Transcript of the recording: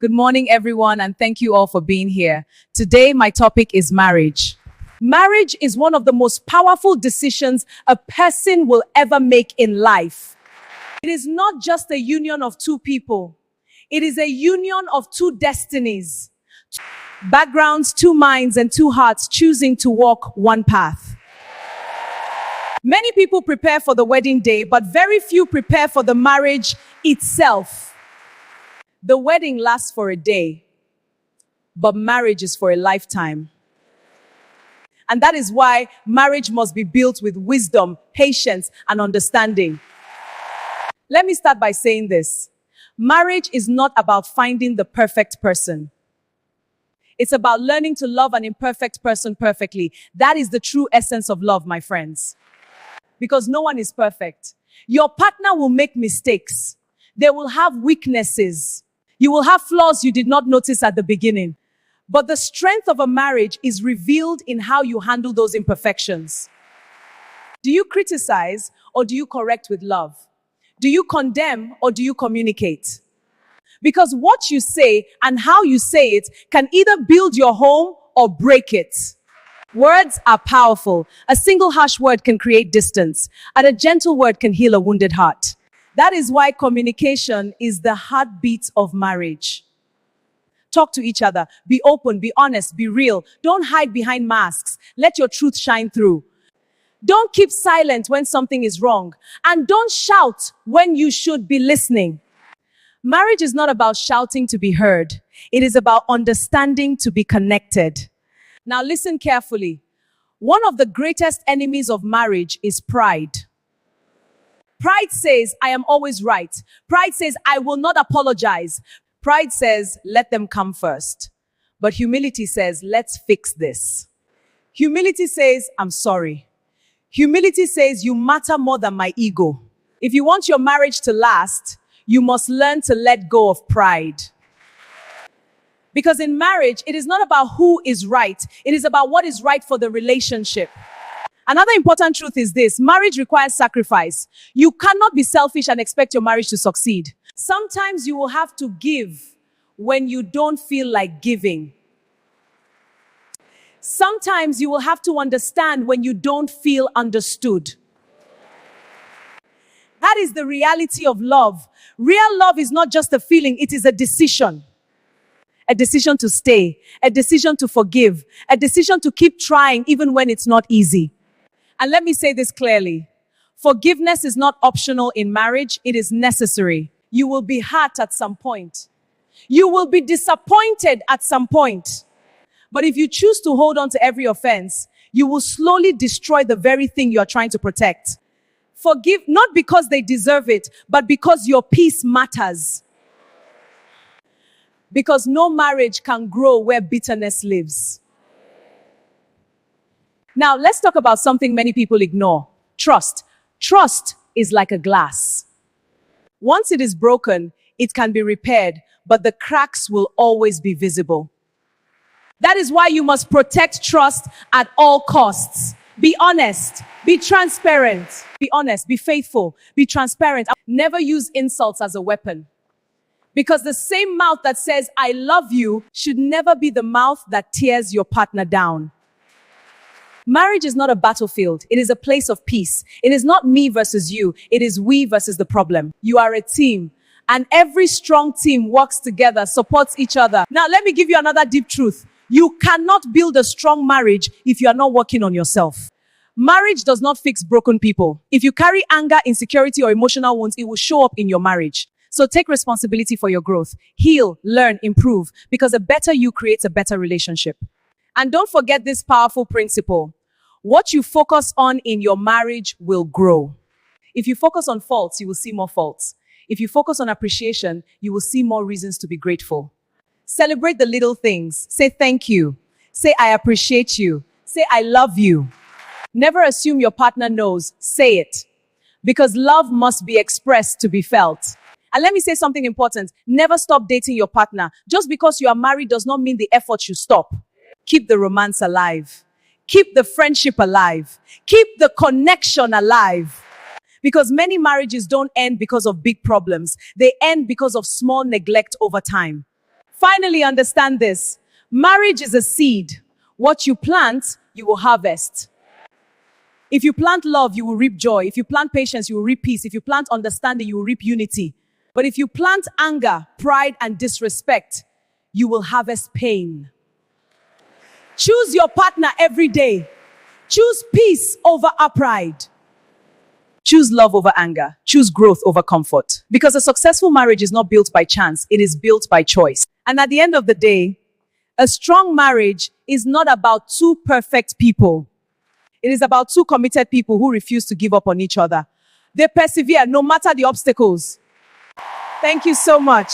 Good morning, everyone, and thank you all for being here. Today, my topic is marriage. Marriage is one of the most powerful decisions a person will ever make in life. It is not just a union of two people. It is a union of two destinies, backgrounds, two minds, and two hearts choosing to walk one path. Many people prepare for the wedding day, but very few prepare for the marriage itself. The wedding lasts for a day, but marriage is for a lifetime. And that is why marriage must be built with wisdom, patience, and understanding. Let me start by saying this. Marriage is not about finding the perfect person. It's about learning to love an imperfect person perfectly. That is the true essence of love, my friends. Because no one is perfect. Your partner will make mistakes. They will have weaknesses. You will have flaws you did not notice at the beginning. But the strength of a marriage is revealed in how you handle those imperfections. Do you criticize or do you correct with love? Do you condemn or do you communicate? Because what you say and how you say it can either build your home or break it. Words are powerful. A single harsh word can create distance, and a gentle word can heal a wounded heart. That is why communication is the heartbeat of marriage. Talk to each other. Be open, be honest, be real. Don't hide behind masks. Let your truth shine through. Don't keep silent when something is wrong. And don't shout when you should be listening. Marriage is not about shouting to be heard. It is about understanding to be connected. Now listen carefully. One of the greatest enemies of marriage is pride. Pride says, I am always right. Pride says, I will not apologize. Pride says, let them come first. But humility says, let's fix this. Humility says, I'm sorry. Humility says, you matter more than my ego. If you want your marriage to last, you must learn to let go of pride. Because in marriage, it is not about who is right. It is about what is right for the relationship. Another important truth is this. Marriage requires sacrifice. You cannot be selfish and expect your marriage to succeed. Sometimes you will have to give when you don't feel like giving. Sometimes you will have to understand when you don't feel understood. That is the reality of love. Real love is not just a feeling, it is a decision. A decision to stay, a decision to forgive, a decision to keep trying even when it's not easy. And let me say this clearly. Forgiveness is not optional in marriage, it is necessary. You will be hurt at some point. You will be disappointed at some point. But if you choose to hold on to every offense, you will slowly destroy the very thing you are trying to protect. Forgive not because they deserve it, but because your peace matters. Because no marriage can grow where bitterness lives. Now, let's talk about something many people ignore. Trust. Trust is like a glass. Once it is broken, it can be repaired, but the cracks will always be visible. That is why you must protect trust at all costs. Be honest. Be transparent. Be honest. Be faithful. Be transparent. Never use insults as a weapon. Because the same mouth that says, I love you, should never be the mouth that tears your partner down. Marriage is not a battlefield. It is a place of peace. It is not me versus you. It is we versus the problem. You are a team. And every strong team works together, supports each other. Now, let me give you another deep truth. You cannot build a strong marriage if you are not working on yourself. Marriage does not fix broken people. If you carry anger, insecurity, or emotional wounds, it will show up in your marriage. So take responsibility for your growth. Heal, learn, improve, because a better you creates a better relationship. And don't forget this powerful principle. What you focus on in your marriage will grow. If you focus on faults, you will see more faults. If you focus on appreciation, you will see more reasons to be grateful. Celebrate the little things. Say thank you. Say I appreciate you. Say I love you. Never assume your partner knows. Say it. Because love must be expressed to be felt. And let me say something important. Never stop dating your partner. Just because you are married does not mean the effort should stop. Keep the romance alive. Keep the friendship alive. Keep the connection alive. Because many marriages don't end because of big problems. They end because of small neglect over time. Finally, understand this. Marriage is a seed. What you plant, you will harvest. If you plant love, you will reap joy. If you plant patience, you will reap peace. If you plant understanding, you will reap unity. But if you plant anger, pride, and disrespect, you will harvest pain. Choose your partner every day. Choose peace over our pride. Choose love over anger. Choose growth over comfort. Because a successful marriage is not built by chance. It is built by choice. And at the end of the day, a strong marriage is not about two perfect people. It is about two committed people who refuse to give up on each other. They persevere no matter the obstacles. Thank you so much.